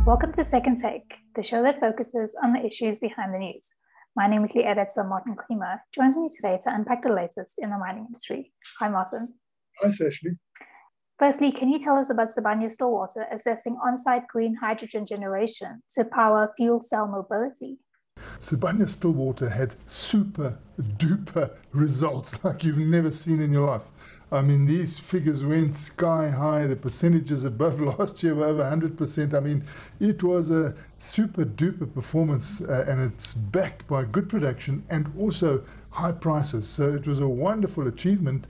Welcome to Second Take, the show that focuses on the issues behind the news. My name is editor Martin Creamer joins me today to unpack the latest in the mining industry. Hi, Martin. Hi, Ashley. Firstly, can you tell us about Sibanye-Stillwater assessing on-site green hydrogen generation to power fuel cell mobility? Sibanye-Stillwater had super duper results like you've never seen in your life. I mean, these figures went sky high. The percentages above last year were over 100%. I mean, it was a super duper performance and it's backed by good production and also high prices. So it was a wonderful achievement.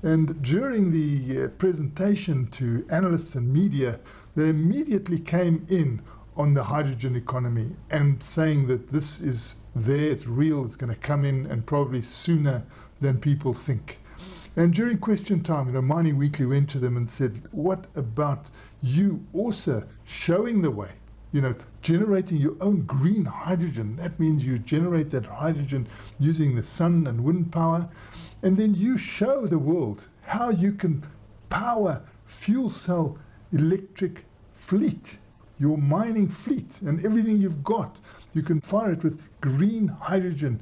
And during the presentation to analysts and media, they immediately came in on the hydrogen economy and saying that this is there, it's real, it's going to come in and probably sooner than people think. And during question time, Mining Weekly went to them and said, what about you also showing the way? Generating your own green hydrogen. That means you generate that hydrogen using the sun and wind power. And then you show the world how you can power fuel cell electric fleet, your mining fleet and everything you've got. You can fire it with green hydrogen.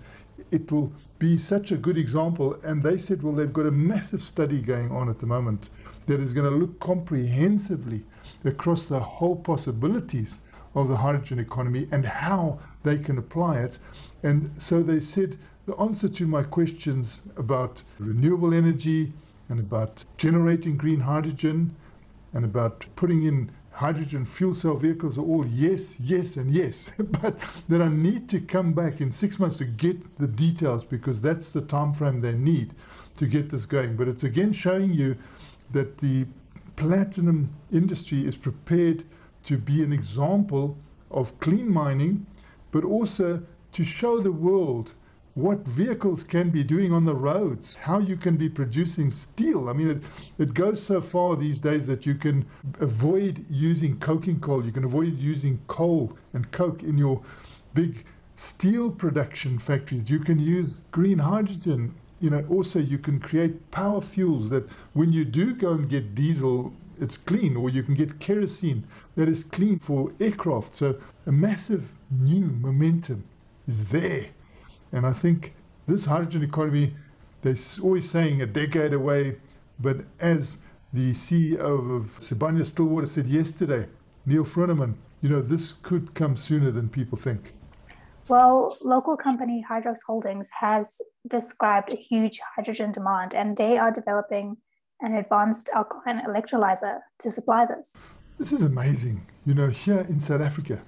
It will be such a good example. And they said, well, they've got a massive study going on at the moment that is going to look comprehensively across the whole possibilities of the hydrogen economy and how they can apply it. And so they said, the answer to my questions about renewable energy and about generating green hydrogen and about putting in hydrogen fuel cell vehicles are all yes, yes, and yes. But that I need to come back in 6 months to get the details because that's the time frame they need to get this going. But it's again showing you that the platinum industry is prepared to be an example of clean mining, but also to show the world what vehicles can be doing on the roads, how you can be producing steel. I mean, it goes so far these days that you can avoid using coking coal. You can avoid using coal and coke in your big steel production factories. You can use green hydrogen. Also you can create power fuels that when you do go and get diesel, it's clean, or you can get kerosene that is clean for aircraft. So a massive new momentum is there. And I think this hydrogen economy, they're always saying a decade away, but as the CEO of Sibanye-Stillwater said yesterday, Neil Froneman, this could come sooner than people think. Well, local company Hydrox Holdings has described a huge hydrogen demand, and they are developing an advanced alkaline electrolyser to supply this. This is amazing. Here in South Africa,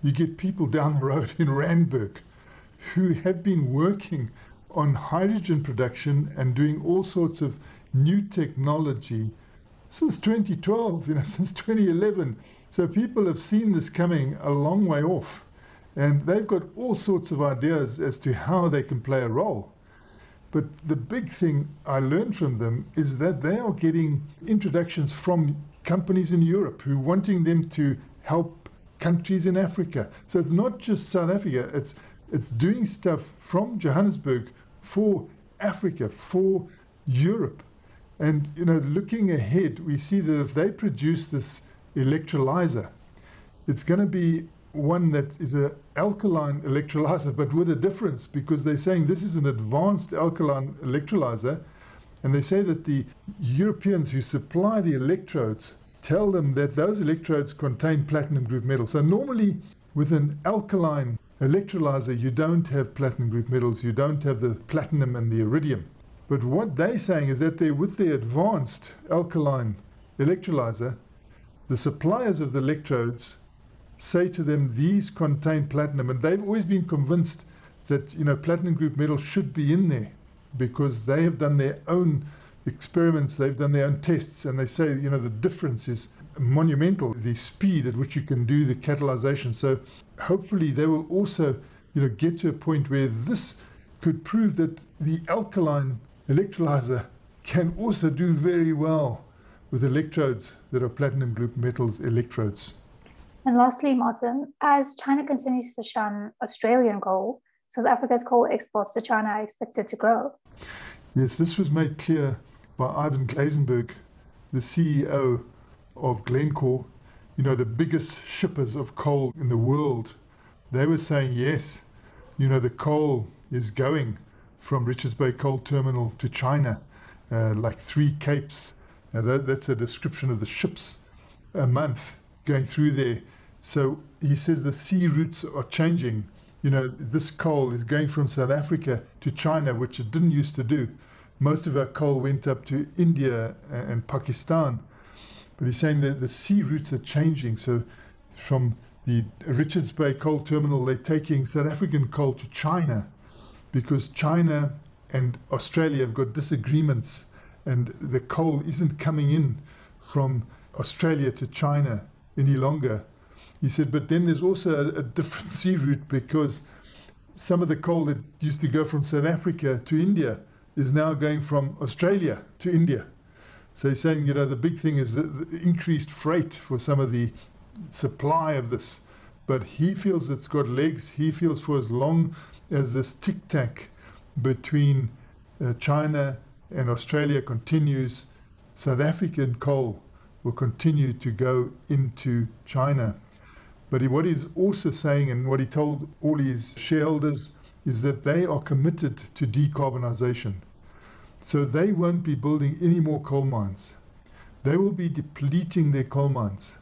you get people down the road in Randburg who have been working on hydrogen production and doing all sorts of new technology since 2012, since 2011. So people have seen this coming a long way off, and they've got all sorts of ideas as to how they can play a role. But the big thing I learned from them is that they are getting introductions from companies in Europe who are wanting them to help countries in Africa. So it's not just South Africa, it's doing stuff from Johannesburg for Africa, for Europe. And, looking ahead, we see that if they produce this electrolyser, it's going to be one that is an alkaline electrolyser, but with a difference, because they're saying this is an advanced alkaline electrolyser. And they say that the Europeans who supply the electrodes tell them that those electrodes contain platinum group metals. So normally with an alkaline electrolyser, you don't have platinum group metals, you don't have the platinum and the iridium. But what they're saying is that with the advanced alkaline electrolyser, the suppliers of the electrodes say to them, these contain platinum. And they've always been convinced that, platinum group metals should be in there because they have done their own experiments, they've done their own tests, and they say, the difference is monumental, the speed at which you can do the catalyzation. So hopefully they will also, get to a point where this could prove that the alkaline electrolyser can also do very well with electrodes that are platinum group metals electrodes. And lastly, Martin, as China continues to shun Australian coal, South Africa's coal exports to China are expected to grow. Yes, this was made clear by Ivan Glasenberg, the CEO of Glencore, the biggest shippers of coal in the world, they were saying, yes, the coal is going from Richards Bay Coal Terminal to China, like 3 capes. That's a description of the ships a month going through there. So he says the sea routes are changing. This coal is going from South Africa to China, which it didn't used to do. Most of our coal went up to India and Pakistan. But he's saying that the sea routes are changing. So from the Richards Bay Coal Terminal, they're taking South African coal to China because China and Australia have got disagreements and the coal isn't coming in from Australia to China any longer. He said, but then there's also a different sea route because some of the coal that used to go from South Africa to India is now going from Australia to India. So he's saying, the big thing is the increased freight for some of the supply of this. But he feels it's got legs. He feels for as long as this tic-tac between China and Australia continues, South African coal will continue to go into China. But what he's also saying, and what he told all his shareholders, is that they are committed to decarbonisation. So they won't be building any more coal mines. They will be depleting their coal mines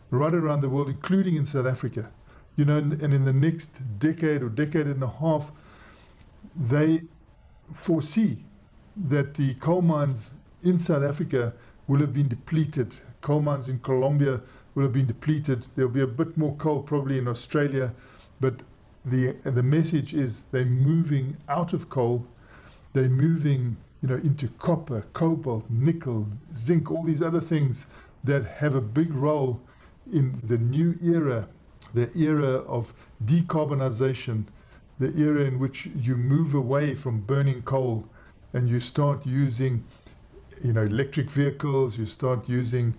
right around the world, including in South Africa. And in the next decade or decade and a half, they foresee that the coal mines in South Africa will have been depleted. Coal mines in Colombia will have been depleted. There'll be a bit more coal probably in Australia, but the message is they're moving out of coal. They're moving, into copper, cobalt, nickel, zinc, all these other things that have a big role in the new era, the era of decarbonization, the era in which you move away from burning coal and you start using, electric vehicles, you start using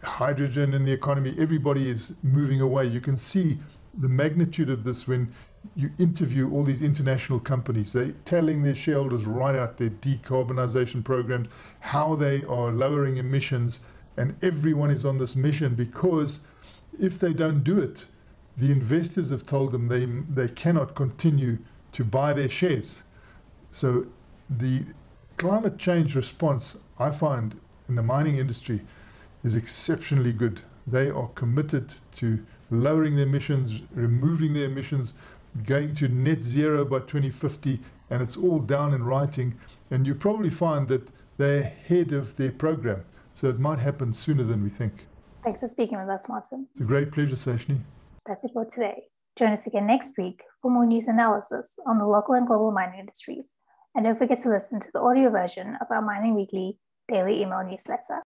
hydrogen in the economy. Everybody is moving away. You can see the magnitude of this when you interview all these international companies. They're telling their shareholders right out their decarbonization programs, how they are lowering emissions, and everyone is on this mission because if they don't do it, the investors have told them they cannot continue to buy their shares. So the climate change response, I find, in the mining industry is exceptionally good. They are committed to lowering their emissions, removing their emissions, going to net zero by 2050, and it's all down in writing. And you probably find that they're ahead of their program. So it might happen sooner than we think. Thanks for speaking with us, Martin. It's a great pleasure, Sashni. That's it for today. Join us again next week for more news analysis on the local and global mining industries. And don't forget to listen to the audio version of our Mining Weekly daily email newsletter.